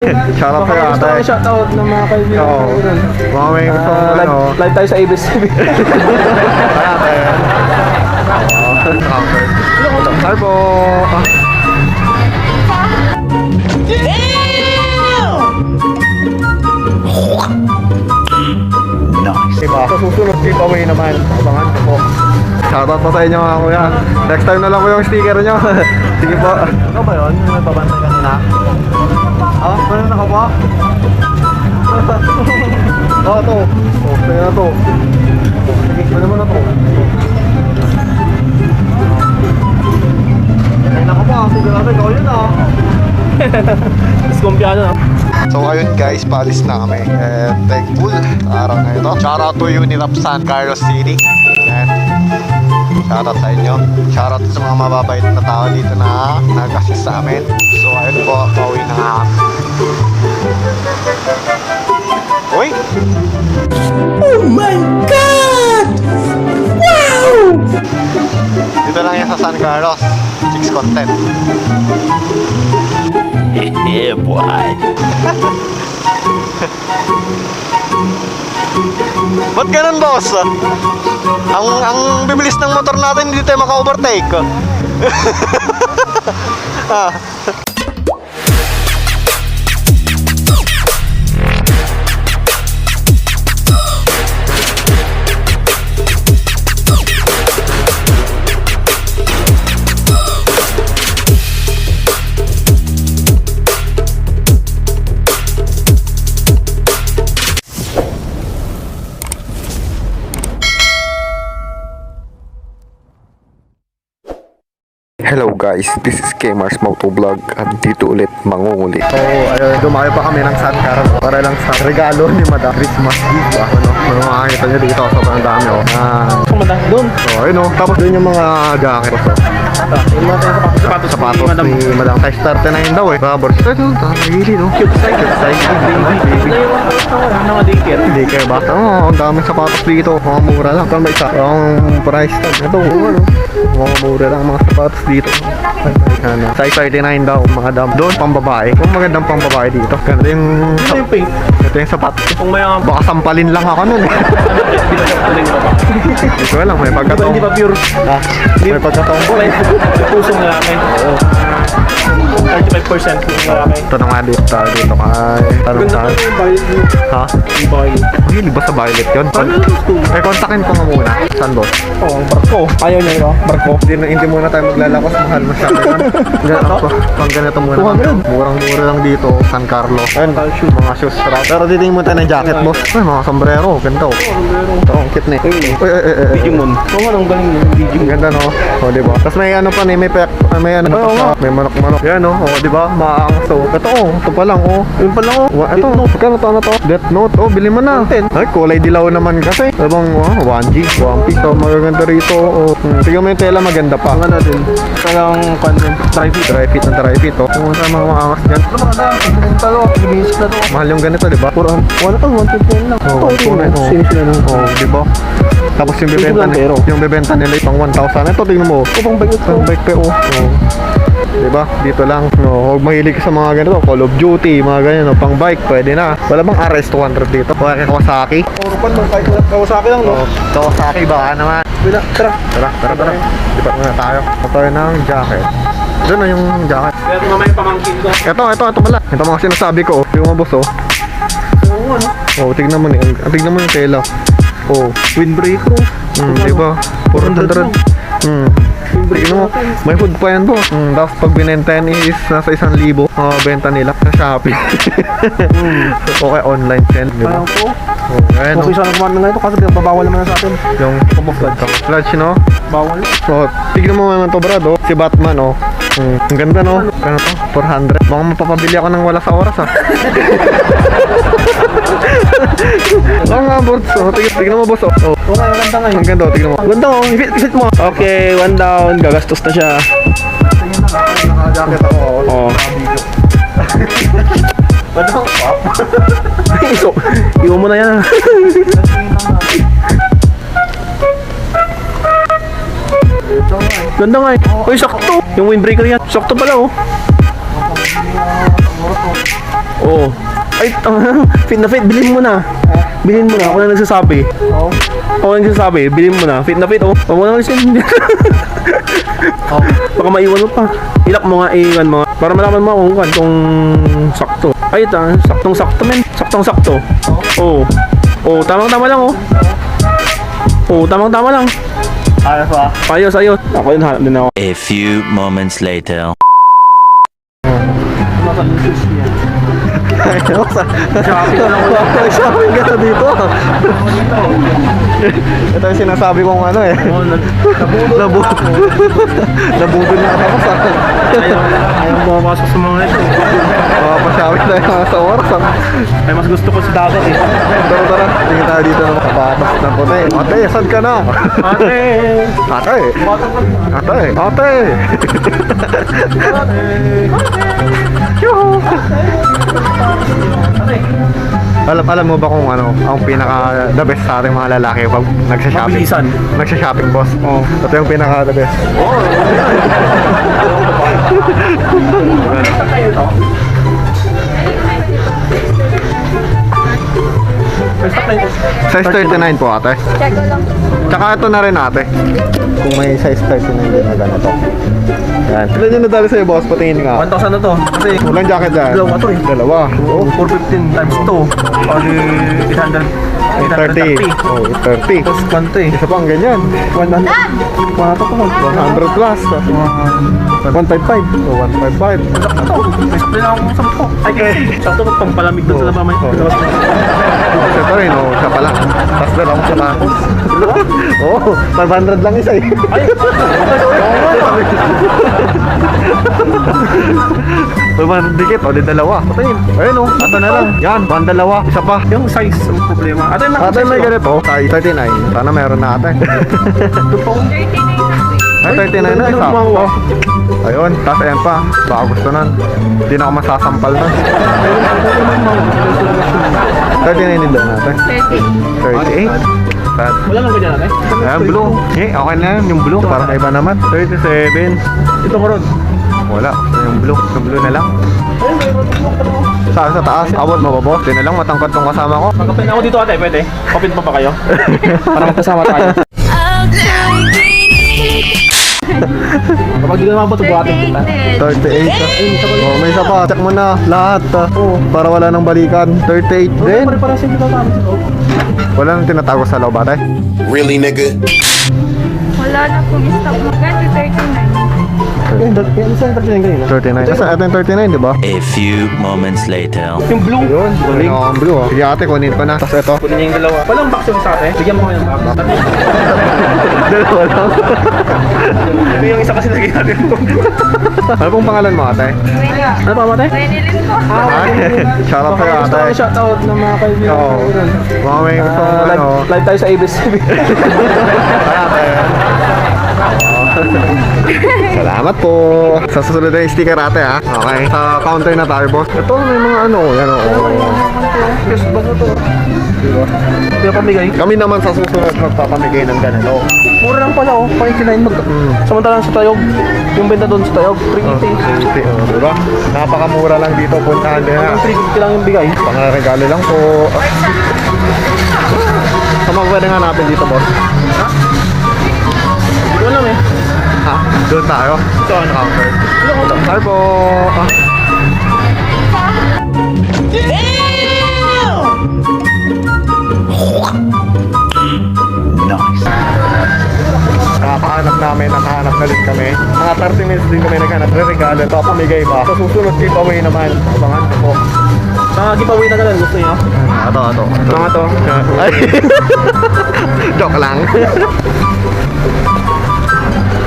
Shoutout Baka kayo gusto ate. ko shoutout ng mga kaibigan Oo. ko rin. Mga may gusto kong Live, ano. live tayo sa ABS-CBN. Ate. Hi po. Nice. Diba? Sa susunod giveaway naman. Abangan ko po. Shoutout po sa inyo mga kuya. Next time na lang po yung sticker nyo. Sige po. Ano ba yun? Yung nagbabantay kanina? Ah, ano na ka po? Oh, ito. Oh, tingnan na to. Sige, ano mo na to? Ay, naka po. Sige natin. Ikaw yun ah. Diskumpiano na. So ayun guys, paalis na kami. Thankful araw na ito. Shoutout to Unirap San Carlos City. Yan. Shoutout sa inyo. Shoutout sa mga mababait na tao dito na nag-assist sa amin. So ayun po, pauwi na nga. Uy! Oh my God! Wow! Dito lang yan sa San Carlos. Chicks content. Yeah, boy. Ba't ganun boss? Ang bibilis ng motor natin, hindi tayo maka-overtake. Ah. Hello guys, this is Kmars Motovlog at dito ulit mangungulit. So, ayun, dumayo pa kami ng San Carlos para lang sa regalo ni Madam Christmas gift. Ano makakita nyo dito, sobrang dami oh. Kumadang doon. So, ayun oh, tapos doon yung mga jacket oh. Yung mga sapatos. Sapatos ni Madam size 39 daw eh. Rubber. Ito, nagili no. Cute size. Cute size. Ano yung mga daycare? Hindi kayo ba? Oo, ang daming sapatos dito. Mga mura lang. Ito may isa. Ang price tag. Ito, ano. Mga mura lang mga sapatos dito. Ano, size 39 daw mga dam. Doon pang babae. Kung magandang pang babae dito. Ganito yung Ano yung pink? ito yung sapatos. Kung may mga... Baka sampalin lang ako nun eh. Di ba siya pwedeng ba? Hindi ko alam. May Di ba pagkatong. hindi ba pure? Ah, may pagkatong. Kulay. Pusong lalaki. Oo. 35% yung lalaki. Tanong nga dito tayo dito kay tanong Ganda tayo. pa yung violet mo. Ha? Yung violet. Hindi ba sa violet yun? Ano yung gusto? Eh, kontakin ko nga muna. Saan boss? Oo, ang barko. Ayaw niya ito. Barko. Hindi muna tayo maglalakos. Mahal masyado yun. Pang ganito muna. 200. Murang-mura lang dito. San Carlos. Ayun, mga shoes. Pero titingin mo tayo ng jacket boss. Ay, mga sombrero. Ganda oh. Ito, ang cute na eh. Digimon. Oo nga, ang galing yung Ang Digimon. ganda no? O, diba? Tapos may ano pa may pek. May ano pa sa. May manok-manok. Yan no? O, diba? Maangas oh. Ito oh. Ito pa lang oh. Yun pa lang oh. Ito. Magkano to? Ano to? Death Note. Oh, bili mo na. Ay, kulay dilaw naman kasi. Abang 1G. 1 piece. So, magaganda rito. Oh. Tignan mo yung tela. Maganda pa. Ang ano din. Talagang content. Dry fit. Dry fit ng dry fit oh. Kung saan mga maangas dyan. Ano mga daan? Ang talo. Luminis na to. Mahal yung ganito, diba? Wala to. 129 lang. Oh, oh. Sinis na lang. Oh, diba? Tapos yung bebenta, pero. yung bebenta nila yung pang 1,000. Ito, tingnan mo. Upang bike ito. Pang bike pa oh. Oh. Diba? Dito lang. No, huwag mahilig ka sa mga ganito. Call of Duty, mga ganyan. No? Pang bike, pwede na. Wala bang RS200 dito? Wala kay Kawasaki. Orupan mo. Kahit Kawasaki lang, no? Oh, Kawasaki baka naman. Bila, tara. Tara. Diba muna tayo. Ito ng jacket. Doon na yung jacket. Kaya mamaya pamangkin ko. Ito pala. Ito mga sinasabi ko. Yung mga boss oh. Oo, ano? Oh, tignan mo tignan mo yung tela. Oh, Windbreaker. diba? 400. Tignan mo, may hood pa yan boss. Tapos pag binenta yan is nasa 1,000 benta nila sa Shopee. Okay, online sell, diba? Ayaw ko. Oh, ayan Okay, sana kumain na nga ito kasi babawal naman na sa atin. yung camouflage, no? Bawal. So, tignan mo naman to brad, oh. Si Batman, oh. Ang ganda, no? Ano to? 400. Baka mapapabili ako ng wala sa oras, ah. Oo nga, boss. Oh, tignan mo, boss, oh. Oh. Oo nga, ang ganda nga Ang ganda, oh. Tignan mo. Ganda oh, ifit mo. Okay, one down. Gagastos na siya. Naka-jacket ako, oh. Oo. Ba't ako, pop? So, iwan mo na yan. Ganda nga eh. Uy, sakto. Yung windbreaker yan. Sakto pala oh. Oo. Ay, fit na fit. Bilhin mo na. Bilhin mo na. Ako na nagsasabi. Oo. Ako na nagsasabi. Bilhin mo na. Fit na fit. Oh. Huwag mo na alisin. Baka maiwan mo pa. Ilak mo nga, iwan mo nga. Para malaman mo kung sakto. Ay, saktong sakto men. Saktong sakto. Oo. Oo, tamang-tama lang oh. Oo, tamang-tama lang. Ayos ba? Ayos, ayos. Ako yun, hanap din ako. A few moments later. Shopping lang wala. Shopping ka na dito. Ito yung sinasabi kong ano eh. Nabudol na ako sa... Ayaw pumapasok sa mga ito. Pa-shopping tayo mga sa oras. Ay, mas gusto ko sa dagat eh. Tara, tara. Tingin tayo dito ng kabatas na puti. Ate, saan ka na? Ate! Ate! Ate! Ate! Yuhu! Alam mo ba kung ano ang pinaka the best sa ating mga lalaki pag nagsha-shopping? Mabilisan. Nagsha-shopping, boss. Oo. Ito yung pinaka the best. Size 39 po, ate. Tsaka ito na rin, ate. Kung may size 39 din na ganito. Yan. Ilan yung nadali sa'yo, boss? Patingin nga. 1,000 na to. Kasi Walang jacket dyan. Dalawa to eh. Dalawa. oh, 415 times 2. O di 830. 30. Oh, 30. Tapos kwanto eh. Isa pa ang ganyan. 100. 100 plus. 155. So, 155. Sakto to. May spray na akong sakto. Ay, sakto to pampalamig doon sa labamay. Ito rin, oh. Siya pala. Tapos na lang siya na. Oo, 500 lang isa eh. Ay, Dikit, o di dalawa. Patayin. Ayun o, ato na lang. Yan, one dalawa. Isa pa. Yung size ang problema. Ate, Ate may ganito, kay 39. Sana meron na ate. Ay, 39 na isa. Oh. Ayun, tapos ayan pa. Baka gusto nun. Hindi na ako masasampal nun. 39 din natin. 38. Wala lang ganyan ate. Ayan, blue. Eh, okay na yan. Yung blue, parang iba naman. 37. Ito ko ron. Wala. Yung blue. Yung blue na lang. Sa taas. Abot mo ba, boss? Di na lang matangkad tong kasama ko. Magkapin ako dito ate, pwede? Kapit pa kayo? Para magkasama tayo. Kapag di ka mabot, buhatin kita. 38. Oh, may isa pa. Check mo na. Lahat. Para wala nang balikan. 38 din. Para sa dito namin sa loob. Wala nang tinatago sa loob, ate. Really, nigga? Wala na pong stock mo. Ganti 39. Yan, saan yung 39 kanina? 39. Kasi ate yung 39, di ba? A few moments later. Yung blue. Yun. Kunin ako ang blue, oh. Sige, ate, kunin ko na. Tapos ito. Kunin niya yung dalawa. Walang box yung sa ate. Bigyan mo kami ng box. Dalawa lang. Ito yung isa kasi lagay natin. Ano pong pangalan mo, ate? Ano pa ate? Renilin ko. Shout out kayo, Gusto ate. ko shoutout ng mga kaibigan Oo. ko rin. Mga may gusto mong ano. Live tayo sa ABS-CBN. Ate. Salamat po. Sa susunod na yung sticker, ate, ha? Okay. Sa counter na tayo, boss. Ito, may mga ano. Yan, o. Yes, bago to. Diba? Kaya pamigay. Kami naman sa susunod magpapamigay ng ganito. Mura lang pala oh. 49 mag... Samantalang sa Tayog. Yung benta doon sa Tayog. 380. Diba? Napakamura lang dito. Puntahan din na. 350 lang yung bigay. Pangaregalo lang po. Sa pwede nga natin dito, boss. Ito lang eh. Ha? Doon tayo? Doon, counter. Tayo po. Nice. Nakahanap namin, nakahanap na din kami. Mga 30 minutes din kami naghanap ng regalo. Ito, pamigay ba? Sa susunod giveaway naman. Abangan ko po. Mga giveaway na ganun. Gusto nyo? Ito. Mga to. Ay! Joke lang.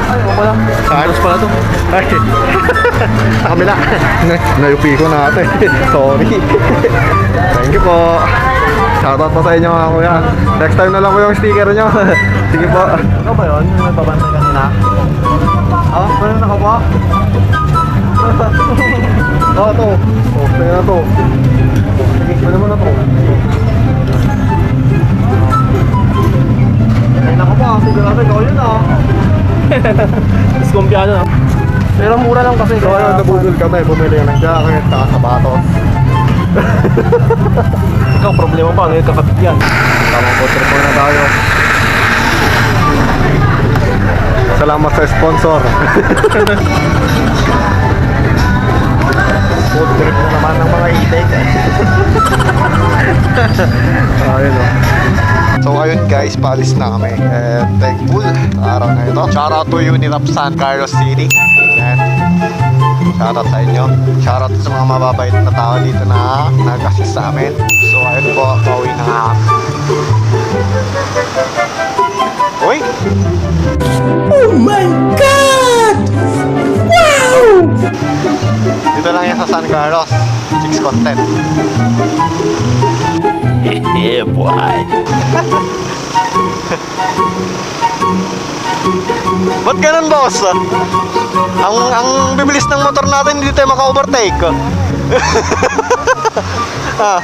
Ay, ako pala. Ayos pala to. Ay! Sa kabila. Nayupi ko na ate. Sorry. Thank you po. Shoutout po sa inyo mga kuya. Next time na lang po yung sticker nyo. Sige po. Ano ba yun? Yung may babantay kanina? Ah, ano na ka po? Oh, ito. Oh, sa'yo na to. Sige, pwede mo na to. Ay, naka pa. Sigurado ikaw yun ah. Diskompiano na. Pero mura lang kasi. So, ayun, nabudol kami. Bumili ng jacket, saka sapatos. Ikaw, problema pa, ano yung kakabit yan? Tamang food trip muna tayo. Salamat sa sponsor. Food trip na naman ng mga itik. Ayun o. So ayun guys, paalis na kami. And thankful sa araw na ito. Shoutout to Unit of San Carlos City. Yan. Shoutout sa inyo. Shoutout sa mga mababait na tao dito na nag-assist sa amin. So ayun po, pauwi na nga kami. Uy! Oh my God! Wow! Dito lang yan sa San Carlos. Chicks content. Yeah, boy. Ba't ganun, boss? Ang bibilis ng motor natin, hindi tayo maka-overtake. Ah.